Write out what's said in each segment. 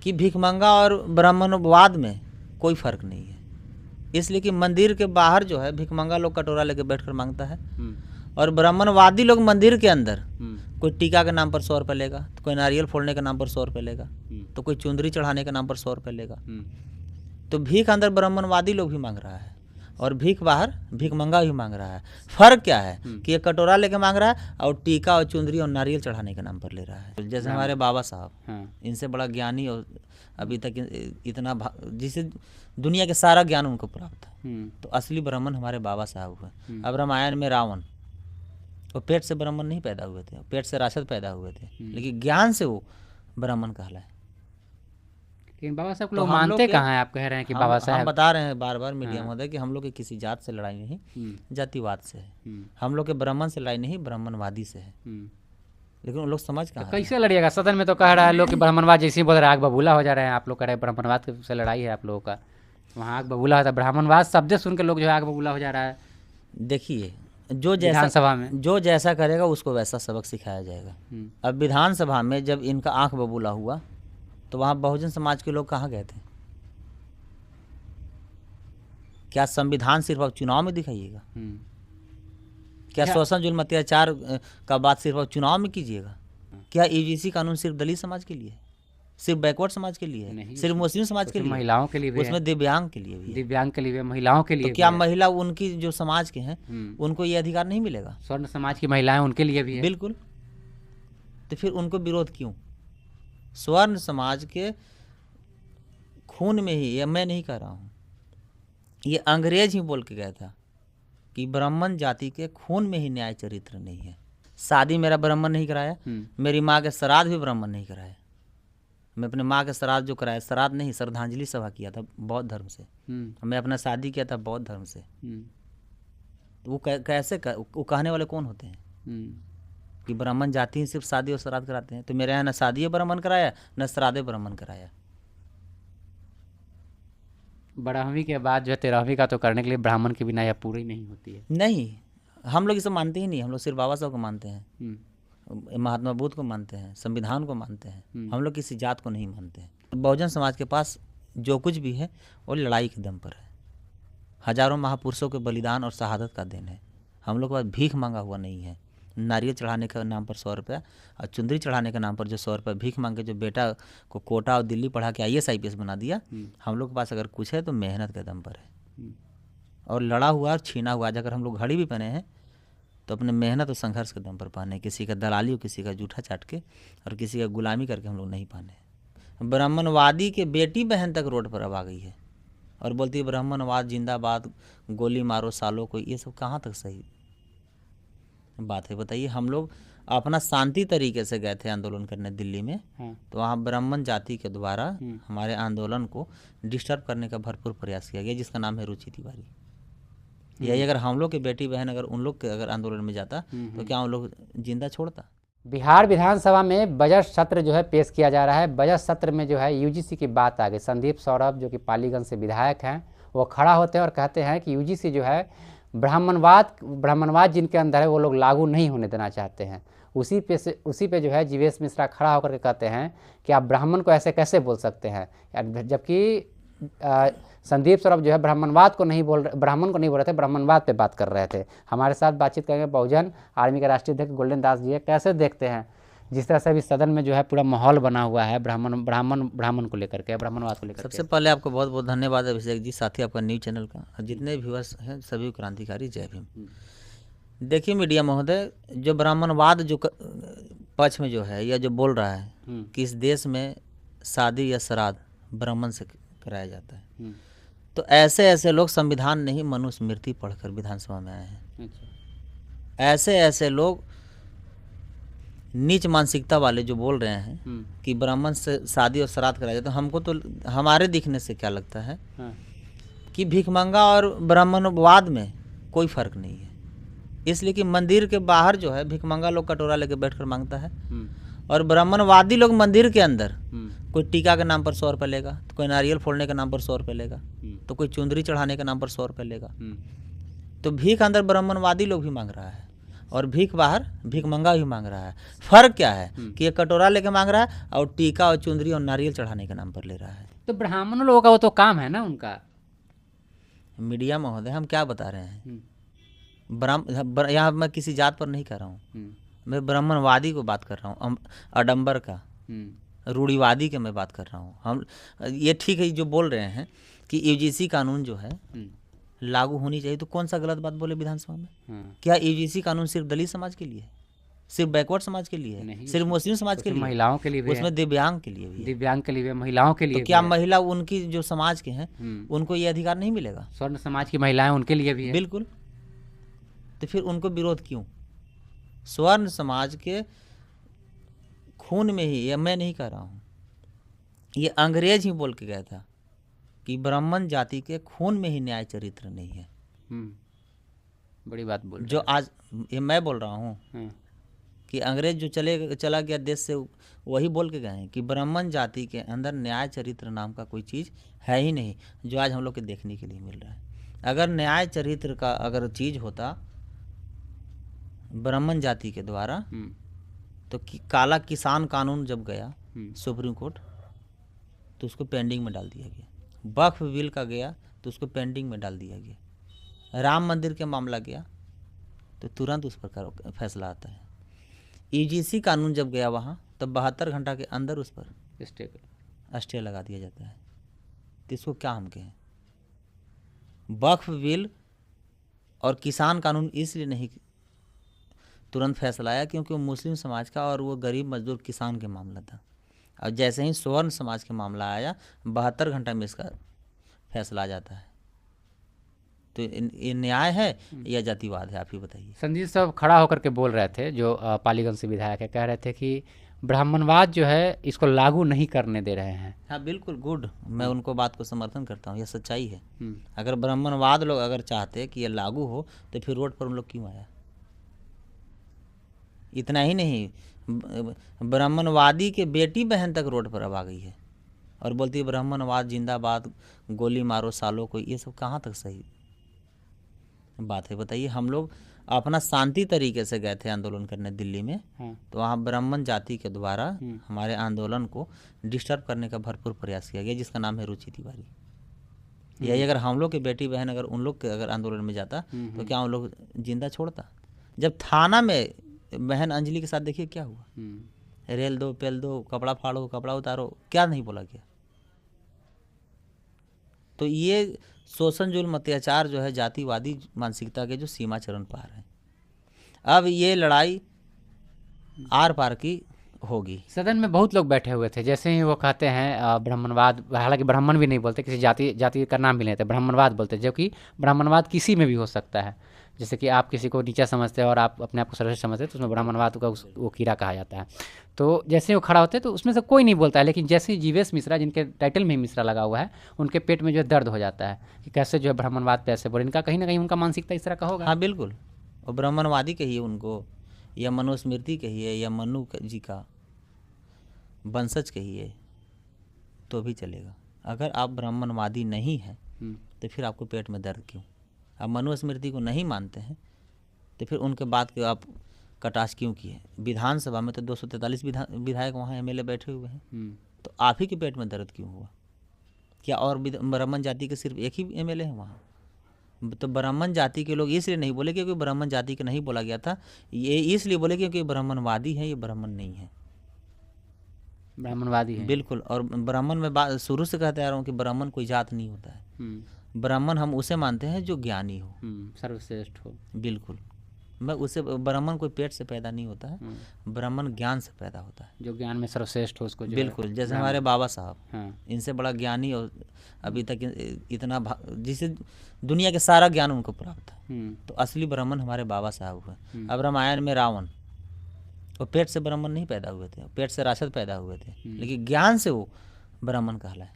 कि भिखमंगा और ब्राह्मणवाद में कोई फर्क नहीं है। इसलिए कि मंदिर के बाहर जो है भिखमंगा लोग कटोरा लेके बैठकर मांगता है और ब्राह्मणवादी लोग मंदिर के अंदर कोई टीका के नाम पर 100 रुपये लेगा, तो कोई नारियल फोड़ने के नाम पर 100 रुपये लेगा, तो कोई चुंदरी चढ़ाने के नाम पर 100 रुपये लेगा। तो भीख अंदर ब्राह्मणवादी लोग भी मांग रहा है और भीख बाहर भिखमंगा भी मांग रहा है। फर्क क्या है कि ये कटोरा लेके मांग रहा है और टीका और चुंदरी और नारियल चढ़ाने के नाम पर ले रहा है। जैसे हमारे बाबा साहब, इनसे बड़ा ज्ञानी और अभी तक इतना जिसे दुनिया के सारा ज्ञान उनको प्राप्त है। तो असली ब्राह्मण हमारे बाबा साहब हुए। अब रामायण में रावण, वो पेट से ब्राह्मण नहीं पैदा हुए थे, पेट से राक्षस पैदा हुए थे, लेकिन ज्ञान से वो ब्राह्मण कहलाए। लेकिन बाबा साहब लोग मानते कहाँ हैं? आप कह रहे हैं कि बाबा साहब, हम बता रहे हैं बार बार मीडिया में कि हम लोग के किसी जात से लड़ाई नहीं, जातिवाद से है। हम लोग के ब्राह्मण से लड़ाई नहीं, ब्राह्मणवादी से है। लेकिन उन लोग समझ कहाँ, कैसे लड़िएगा? सदन में तो कह रहा है लोग कि ब्राह्मणवाद जैसे ही बोल रहे आग बबूला हो जा रहे हैं। आप लोग कह रहे हैं ब्राह्मणवाद से लड़ाई है आप लोगों का, वहाँ आग बबूला होता है। ब्राह्मणवाद शब्द सुन के लोग जो है आग बबूला हो जा रहा है। देखिए, जो जैसा विधानसभा में जो जैसा करेगा उसको वैसा सबक सिखाया जाएगा। अब विधानसभा में जब इनका आंख बबूला हुआ तो वहाँ बहुजन समाज के लोग कहाँ गए थे? क्या संविधान सिर्फ अब चुनाव में दिखाइएगा? क्या शोषण जुल्म अत्याचार का बात सिर्फ अब चुनाव में कीजिएगा? क्या यूजीसी कानून सिर्फ दलित समाज के लिए है? सिर्फ बैकवर्ड समाज के लिए है? सिर्फ मुस्लिम समाज के लिए? महिलाओं के लिए भी, उसमें दिव्यांग के लिए भी, दिव्यांग के लिए, महिलाओं के लिए। तो क्या महिला उनकी जो समाज के हैं उनको ये अधिकार नहीं मिलेगा? स्वर्ण समाज की महिलाएं, उनके लिए भी है। बिल्कुल। तो फिर उनको विरोध क्यों? स्वर्ण समाज के खून में ही, ये मैं नहीं कह रहा हूँ, ये अंग्रेज ही बोल के गया था कि ब्राह्मण जाति के खून में ही न्याय चरित्र नहीं है। शादी मेरा ब्राह्मण नहीं कराया, मेरी माँ के श्राद्ध भी ब्राह्मण नहीं कराया। मैं अपने माँ के श्राद्ध जो कराया, श्राद्ध नहीं श्रद्धांजलि सभा किया था बौद्ध धर्म से। मैं अपना शादी किया था बौद्ध धर्म से। तो वो कैसे वो कहने वाले कौन होते हैं कि ब्राह्मण जाति ही सिर्फ शादी और श्राद्ध कराते हैं? तो मेरे यहाँ न शादी ब्राह्मण कराया न श्राद्ध ब्राह्मण कराया। 12वीं के बाद जो है 13वीं का तो करने के लिए ब्राह्मण के बिना यह पूरी नहीं होती है। नहीं, हम लोग इसे मानते ही नहीं। हम लोग सिर्फ बाबा साहब को मानते हैं, महात्मा बुद्ध को मानते हैं, संविधान को मानते हैं। हम लोग किसी जात को नहीं मानते हैं। बहुजन समाज के पास जो कुछ भी है वो लड़ाई के दम पर है। हजारों महापुरुषों के बलिदान और शहादत का दिन है। हम लोग के पास भीख मांगा हुआ नहीं है। नारियल चढ़ाने के नाम पर 100 रुपया और चुंदरी चढ़ाने के नाम पर जो 100 रुपया भीख मांग के जो बेटा को कोटा और दिल्ली पढ़ा के IAS IPS बना दिया, हम लोग के पास अगर कुछ है तो मेहनत के दम पर है। और लड़ा हुआ और छीना हुआ, अगर हम लोग घड़ी भी पहने हैं तो अपने मेहनत और संघर्ष के दम पर पहने, किसी का दलाली और किसी का जूठा चाट के और किसी का गुलामी करके हम लोग नहीं पहने। ब्राह्मणवादी के बेटी बहन तक रोड पर अब आ गई है और बोलती है ब्राह्मणवाद जिंदाबाद, गोली मारो सालों को। ये सब कहाँ तक सही बात है बताइए? हम लोग अपना शांति तरीके से गए थे आंदोलन करने दिल्ली में, तो वहाँ ब्राह्मण जाति के द्वारा हमारे आंदोलन को डिस्टर्ब करने का भरपूर प्रयास किया गया, जिसका नाम है रुचि तिवारी। यही अगर हम लोग के बेटी बहन अगर उन लोग के अगर आंदोलन में जाता तो क्या उन लोग जिंदा छोड़ता? बिहार विधानसभा में बजट सत्र जो है पेश किया जा रहा है। बजट सत्र में जो है यूजीसी की बात आ गई। संदीप सौरभ जो कि पालीगंज से विधायक हैं, वो खड़ा होते हैं और कहते हैं कि यूजीसी जो है ब्राह्मणवाद जिनके अंदर है वो लोग लागू नहीं होने देना चाहते हैं। उसी पे जो है जीवेश मिश्रा खड़ा होकर के कहते हैं कि आप ब्राह्मण को ऐसे कैसे बोल सकते हैं, जबकि संदीप सौरभ जो है ब्राह्मण को नहीं बोल रहे थे, ब्राह्मणवाद पे बात कर रहे थे। हमारे साथ बातचीत करेंगे बहुजन आर्मी के राष्ट्रीय अध्यक्ष गोल्डन दास जी है। कैसे देखते हैं जिस तरह से अभी सदन में जो है पूरा माहौल बना हुआ है ब्राह्मण को लेकर के, ब्राह्मणवाद को लेकर? सबसे पहले आपको बहुत बहुत धन्यवाद अभिषेक जी, साथी आपका न्यूज चैनल का, और जितने व्यूअर्स हैं सभी क्रांतिकारी जय भीम। देखिए मीडिया महोदय, जो ब्राह्मणवाद जो पक्ष में जो है या जो बोल रहा है कि इस देश में शादी या श्राद्ध ब्राह्मण से कराया जाता है, तो ऐसे लोग संविधान नहीं मनुस्मृति पढ़कर विधानसभा में आए हैं। ऐसे लोग नीच मानसिकता वाले जो बोल रहे हैं कि ब्राह्मण से शादी और श्राद्ध कराया जाता है। हमको तो हमारे दिखने से क्या लगता है कि भिखमंगा और ब्राह्मणवाद में कोई फर्क नहीं है। इसलिए कि मंदिर के बाहर जो है भिखमंगा लोग कटोरा लेके बैठकर मांगता है और ब्राह्मणवादी लोग मंदिर के अंदर कोई टीका के नाम पर 100 रुपये लेगा, तो कोई नारियल फोड़ने के नाम पर 100 रुपये लेगा, तो कोई चुंदरी चढ़ाने के नाम पर 100 रुपये लेगा। तो भीख अंदर ब्राह्मणवादी लोग भी मांग रहा है और भीख मंगा भी मांग रहा है। फर्क क्या है कि ये कटोरा लेके मांग रहा है और टीका और चुंदरी और नारियल चढ़ाने के नाम पर ले रहा है। तो ब्राह्मण लोगों का वो तो काम है ना उनका। मीडिया महोदय, हम क्या बता रहे हैं, यहाँ मैं किसी जात पर नहीं कर रहा हूँ, मैं ब्राह्मणवादी को बात कर रहा हूँ, आडंबर का, रूढ़िवादी के मैं बात कर रहा हूँ। हम ये ठीक है जो बोल रहे हैं कि यूजीसी कानून जो है लागू होनी चाहिए, तो कौन सा गलत बात बोले विधानसभा में? क्या यूजीसी कानून सिर्फ दलित समाज के लिए है, सिर्फ बैकवर्ड समाज के लिए है, सिर्फ मुस्लिम समाज के लिए, महिलाओं के लिए भी उसमें दिव्यांग के लिए भी है, दिव्यांग के लिए भी, महिलाओं के लिए तो क्या महिला उनकी जो समाज के हैं उनको ये अधिकार नहीं मिलेगा? स्वर्ण समाज की महिलाएं उनके लिए भी है। बिल्कुल, तो फिर उनको विरोध क्यों? स्वर्ण समाज के खून में ही, ये मैं नहीं कह रहा हूँ, ये अंग्रेज ही बोल के गया था कि ब्राह्मण जाति के खून में ही न्याय चरित्र नहीं है। बड़ी बात बोल जो आज ये मैं बोल रहा हूँ कि अंग्रेज जो चला गया देश से, वही बोल के गए हैं कि ब्राह्मण जाति के अंदर न्याय चरित्र नाम का कोई चीज़ है ही नहीं, जो आज हम लोग के देखने के लिए मिल रहा है। अगर न्याय चरित्र का अगर चीज़ होता ब्राह्मण जाति के द्वारा, तो काला किसान कानून जब गया सुप्रीम कोर्ट, तो उसको पेंडिंग में डाल दिया गया। वक्फ बिल का गया तो उसको पेंडिंग में डाल दिया गया। राम मंदिर के मामला गया तो तुरंत उस पर फैसला आता है। यूजीसी कानून जब गया वहाँ, तब 72 घंटा के अंदर उस पर स्टे लगा दिया जाता है। तो इसको क्या हम कहें? वक्फ बिल और किसान कानून इसलिए नहीं तुरंत फैसला आया क्योंकि वो मुस्लिम समाज का और वो गरीब मजदूर किसान के मामला था। और जैसे ही स्वर्ण समाज के मामला आया, 72 घंटा में इसका फैसला आ जाता है। तो ये न्याय है या जातिवाद है, आप ही बताइए। संदीप साहब खड़ा होकर के बोल रहे थे, जो पालीगंज से विधायक है, कह रहे थे कि ब्राह्मणवाद जो है इसको लागू नहीं करने दे रहे हैं। हाँ बिल्कुल, गुड, मैं उनको बात को समर्थन करता हूँ, यह सच्चाई है। अगर ब्राह्मणवाद लोग अगर चाहते कि ये लागू हो तो फिर रोड पर उन लोग क्यों आया? इतना ही नहीं, ब्राह्मणवादी के बेटी बहन तक रोड पर अब आ गई है और बोलती है ब्राह्मणवाद जिंदाबाद, गोली मारो सालों को। ये सब कहाँ तक सही बात है बताइए? हम लोग अपना शांति तरीके से गए थे आंदोलन करने दिल्ली में, तो वहाँ ब्राह्मण जाति के द्वारा हमारे आंदोलन को डिस्टर्ब करने का भरपूर प्रयास किया गया, जिसका नाम है रुचि तिवारी। यही अगर हम लोग के बेटी बहन अगर उन लोग के अगर आंदोलन में जाता तो क्या उन लोग जिंदा छोड़ता? जब थाना में बहन अंजलि के साथ देखिए क्या हुआ, रेल दो, पेल दो, कपड़ा फाड़ो, कपड़ा उतारो, क्या नहीं बोला गया? तो ये शोषण जुल्म अत्याचार जो है जातिवादी मानसिकता के जो सीमा चरण पार है। अब ये लड़ाई आर पार की होगी। सदन में बहुत लोग बैठे हुए थे, जैसे ही वो कहते हैं ब्राह्मणवाद, हालांकि ब्राह्मण भी नहीं बोलते, किसी जाति का नाम भी नहीं लेते, ब्राह्मणवाद बोलते, जो कि ब्राह्मणवाद किसी में भी हो सकता है। जैसे कि आप किसी को नीचा समझते हैं और आप अपने आप को सर्वश्रेष्ठ समझते हैं, तो उसमें ब्राह्मणवाद का वो कीड़ा कहा जाता है। तो जैसे वो खड़ा होते हैं तो उसमें से कोई नहीं बोलता है, लेकिन जैसे ही जीवेश मिश्रा, जिनके टाइटल में ही मिश्रा लगा हुआ है, उनके पेट में जो है दर्द हो जाता है कि कैसे जो है ब्राह्मणवाद पे ऐसे बोले। इनका कहीं ना कहीं उनका मानसिकता इस तरह का होगा। हाँ बिल्कुल, और ब्राह्मणवादी कहिए उनको, या मनुस्मृति कहिए, या मनु जी का वंशज कहिए, तो भी चलेगा। अगर आप ब्राह्मणवादी नहीं हैं तो फिर आपको पेट में दर्द क्यों? आप मनुस्मृति को नहीं मानते हैं तो फिर उनके बाद के आप कटाक्ष क्यों किए? विधानसभा में तो 243 विधायक वहाँ एमएलए बैठे हुए हैं, तो आप ही के पेट में दर्द क्यों हुआ? क्या और ब्राह्मण जाति के सिर्फ एक ही एमएलए हैं वहाँ? तो ब्राह्मण जाति के लोग इसलिए नहीं बोले क्योंकि ब्राह्मण जाति का नहीं बोला गया था, ये इसलिए बोले क्योंकि ब्राह्मणवादी है, ये ब्राह्मण नहीं है, ब्राह्मणवादी है। बिल्कुल। और ब्राह्मण में बात शुरू से कहते आ रहा हूँ कि ब्राह्मण कोई जात नहीं होता है। ब्राह्मण हम उसे मानते हैं जो ज्ञानी हो, सर्वश्रेष्ठ हो। बिल्कुल, मैं उसे, ब्राह्मण कोई पेट से पैदा नहीं होता है, ब्राह्मण ज्ञान से पैदा होता है, जो ज्ञान में सर्वश्रेष्ठ हो उसको। बिल्कुल, जैसे हमारे बाबा साहब, इनसे बड़ा ज्ञानी और अभी तक इतना जिसे दुनिया के सारा ज्ञान उनको प्राप्त है, तो असली ब्राह्मण हमारे बाबा साहब हुए। अब रामायण में रावण, वो पेट से ब्राह्मण नहीं पैदा हुए थे, पेट से राक्षस पैदा हुए थे, लेकिन ज्ञान से वो ब्राह्मण कहलाए।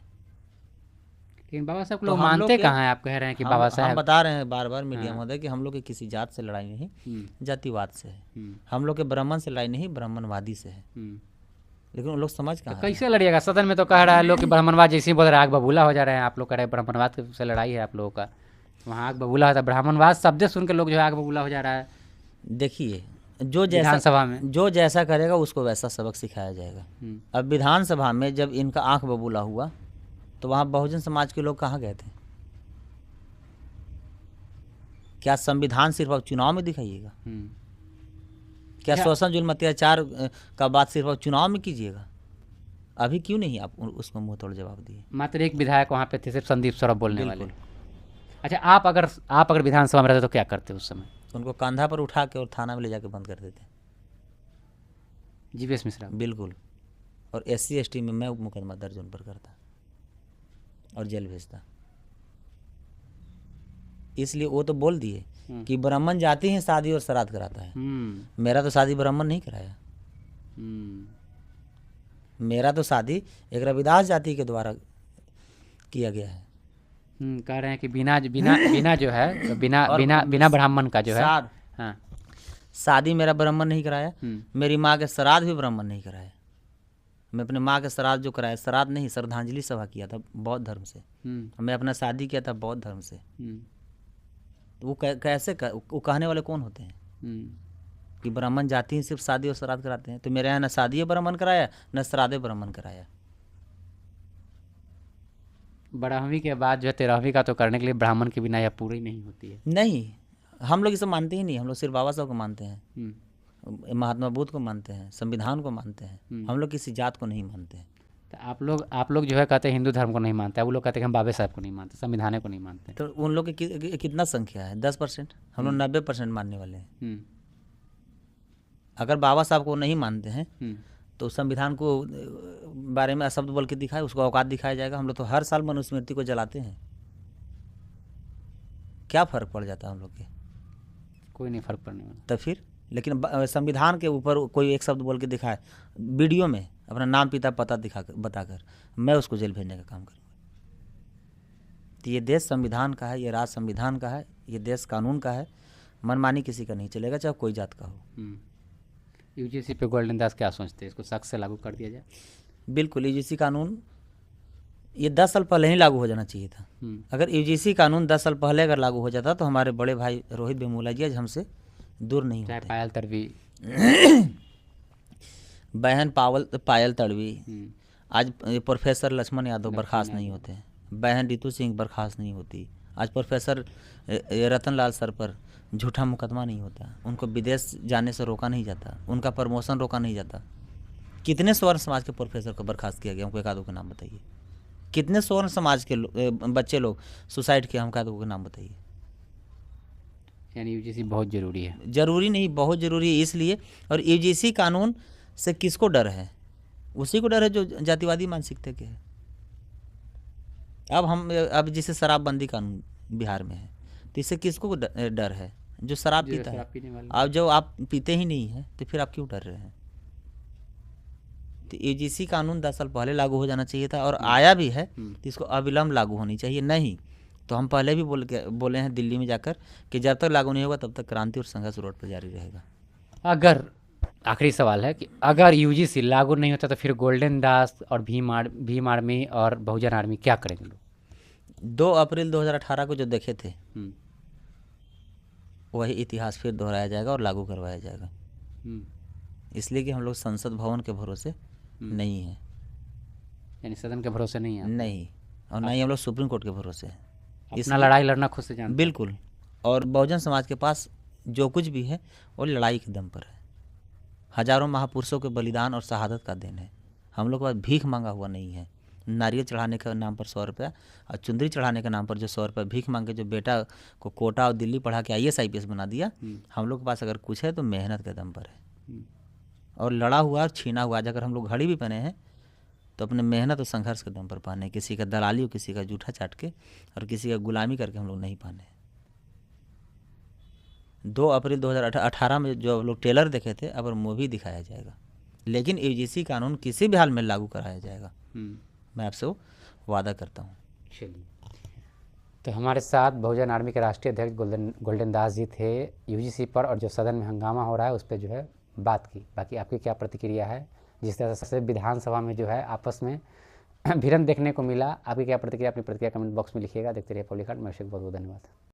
लेकिन बाबा साहब को लोग मानते कहाँ हैं? आप कह रहे हैं कि बाबा साहब, हम बता रहे हैं बार बार मीडिया महोदय कि हम लोग की किसी जात से लड़ाई नहीं, जातिवाद से है। हम लोग के ब्राह्मण से लड़ाई नहीं, ब्राह्मणवादी से है। लेकिन उन लोग समझ कहाँ? तो कैसे लड़िएगा? सदन में तो कह रहा है लोग कि ब्राह्मणवाद, जैसे ही बोल रहे हैं आग बबूला हो जा रहे हैं। आप लोग कह रहे हैं ब्राह्मणवाद से लड़ाई है आप लोगों का, वहाँ आग बबूला होता है। ब्राह्मणवाद शब्द सुन के लोग जो है आग बबूला हो जा रहा है। देखिए, विधानसभा में। जो जैसा करेगा उसको वैसा सबक सिखाया जाएगा। अब विधानसभा में जब इनका आंख बबूला हुआ तो वहाँ बहुजन समाज के लोग कहाँ गए थे? क्या संविधान सिर्फ अब चुनाव में दिखाइएगा? क्या शोषण जुल्म अत्याचार का बात सिर्फ अब चुनाव में कीजिएगा? अभी क्यों नहीं आप उसको मुंह तोड़ जवाब दिए? मात्र एक विधायक वहाँ पे थे, सिर्फ संदीप सौरभ बोलने वाले। अच्छा, आप अगर विधानसभा में रहते तो क्या करते उस समय? उनको कंधा पर उठा के और थाना में ले जाके बंद कर देते। जीवेश मिश्रा? बिल्कुल। और SC ST में मैं मुकदमा दर्ज उन पर करता और जेल भेजता। इसलिए वो तो बोल दिए कि ब्राह्मण जाति है शादी और श्राद्ध कराता है। मेरा तो शादी ब्राह्मण नहीं कराया। मेरा तो शादी एक रविदास जाति के द्वारा किया गया है। कह रहे हैं कि बिना जो है बिना ब्राह्मण का जो है। हाँ, शादी मेरा ब्राह्मण नहीं कराया। मेरी माँ के श्राद्ध भी ब्राह्मण नहीं कराया। मैं अपने माँ के श्राद्ध जो कराया, श्राद्ध नहीं श्रद्धांजलि सभा किया था बौद्ध धर्म से। मैं अपना शादी किया था बौद्ध धर्म से। तो वो कैसे वो कहने वाले कौन होते हैं कि ब्राह्मण जाति ही सिर्फ शादी और श्राद्ध कराते हैं? तो मेरे यहाँ न शादी ब्राह्मण कराया न श्राद्ध ब्राह्मण कराया। 12वीं के बाद जो है 13वीं का तो करने के लिए ब्राह्मण के बिना यह पूरी नहीं होती है। नहीं, हम लोग इसे मानते ही नहीं। हम लोग सिर्फ बाबा साहब को मानते हैं, महात्मा बुद्ध को मानते हैं, संविधान को मानते हैं। हम लोग किसी जात को नहीं मानते हैं। तो आप लोग जो है कहते हैं हिंदू धर्म को नहीं मानते, वो लोग कहते हैं हम बाबा साहब को नहीं मानते, संविधान को नहीं मानते। तो उन लोग की कितना संख्या है? 10%। हम लोग 90% मानने वाले हैं। अगर बाबा साहब को नहीं मानते हैं तो संविधान को बारे में अशब्द बोल के दिखाए, उसको औकात दिखाया जाएगा। हम लोग तो हर साल मनुस्मृति को जलाते हैं। क्या फ़र्क पड़ जाता है हम लोग के? कोई नहीं फ़र्क पड़ने वाला। तो फिर लेकिन संविधान के ऊपर कोई एक शब्द बोल के दिखाए वीडियो में, अपना नाम पिता पता बताकर, मैं उसको जेल भेजने का काम करूँगा। तो ये देश संविधान का है, ये राज्य संविधान का है, ये देश कानून का है। मनमानी किसी का नहीं चलेगा, चाहे कोई जात का हो। UGC पे गोल्डन दास क्या सोचते हैं, इसको सख्त से लागू कर दिया जाए? बिल्कुल। UGC कानून ये 10 साल पहले ही लागू हो जाना चाहिए था। अगर UGC कानून 10 साल पहले अगर लागू हो जाता तो हमारे बड़े भाई रोहित वेमुला जी आज हमसे दूर नहीं होते। पायल तड़वी, बहन पायल तड़वी, आज प्रोफेसर लक्ष्मण यादव बर्खास्त नहीं होते। बहन रितु सिंह बर्खास्त नहीं होती। आज प्रोफेसर रतन लाल सर पर झूठा मुकदमा नहीं होता। उनको विदेश जाने से रोका नहीं जाता, उनका प्रमोशन रोका नहीं जाता। कितने स्वर्ण समाज के प्रोफेसर को बर्खास्त किया गया? हमको एक आधों के नाम बताइए। कितने स्वर्ण समाज के बच्चे लोग सुसाइड किया? हमको आधों के नाम बताइए। यानी UGC बहुत ज़रूरी है। ज़रूरी नहीं, बहुत ज़रूरी है इसलिए। और UGC कानून से किसको डर है? उसी को डर है जो जातिवादी मानसिकता के है। अब जैसे शराबबंदी कानून बिहार में है, तो इससे किसको डर है? जो शराब पीता है। अब जो आप पीते ही नहीं है तो फिर आप क्यों डर रहे हैं? तो UGC कानून 10 साल पहले लागू हो जाना चाहिए था और आया भी है, तो इसको अविलंब लागू होनी चाहिए। नहीं तो हम पहले भी बोले हैं दिल्ली में जाकर कि जब तक लागू नहीं होगा तब तक क्रांति और संघर्ष रोड पर जारी रहेगा। अगर आखिरी सवाल है कि अगर UGC लागू नहीं होता तो फिर गोल्डन दास और भीम आर्मी और बहुजन आर्मी क्या करेंगे लोग? 2 अप्रैल 2018 को जो देखे थे वही इतिहास फिर दोहराया जाएगा और लागू करवाया जाएगा। इसलिए कि हम लोग संसद भवन के भरोसे नहीं है, यानी सदन के भरोसे नहीं है नहीं, और ना ही हम लोग सुप्रीम कोर्ट के भरोसे हैं। अपना लड़ाई लड़ना खुद से जानते। बिल्कुल। और बहुजन समाज के पास जो कुछ भी है वो लड़ाई के दम पर है। हजारों महापुरुषों के बलिदान और शहादत का देन है। हम लोग के पास भीख मांगा हुआ नहीं है। नारियल चढ़ाने के नाम पर 100 रुपया और चुंदरी चढ़ाने के नाम पर जो 100 रुपया भीख मांग के जो बेटा को कोटा और दिल्ली पढ़ा के IAS IPS बना दिया, हम लोग के पास अगर कुछ है तो मेहनत के दम पर है और लड़ा हुआ और छीना हुआ। आज अगर हम लोग घड़ी भी पहने हैं तो अपने मेहनत और संघर्ष के दम पर पहने, किसी का दलाली और किसी का जूठा चाट के और किसी का गुलामी करके हम लोग नहीं पहने। 2 अप्रैल 2018 में जो लोग ट्रेलर देखे थे अब मूवी दिखाया जाएगा, लेकिन UGC कानून किसी भी हाल में लागू कराया जाएगा। मैं आपसे वो वादा करता हूँ। चलिए, तो हमारे साथ बहुजन आर्मी के राष्ट्रीय अध्यक्ष गोल्डन दास जी थे। UGC पर और जो सदन में हंगामा हो रहा है उस पर जो है बात की। बाकी आपकी क्या प्रतिक्रिया है? जिस तरह से विधानसभा में जो है आपस में भिड़ंत देखने को मिला, आपकी क्या प्रतिक्रिया? अपनी प्रतिक्रिया कमेंट बॉक्स में लिखिएगा। देखते रहिए पब्लिक हाट। मैं बहुत बहुत धन्यवाद।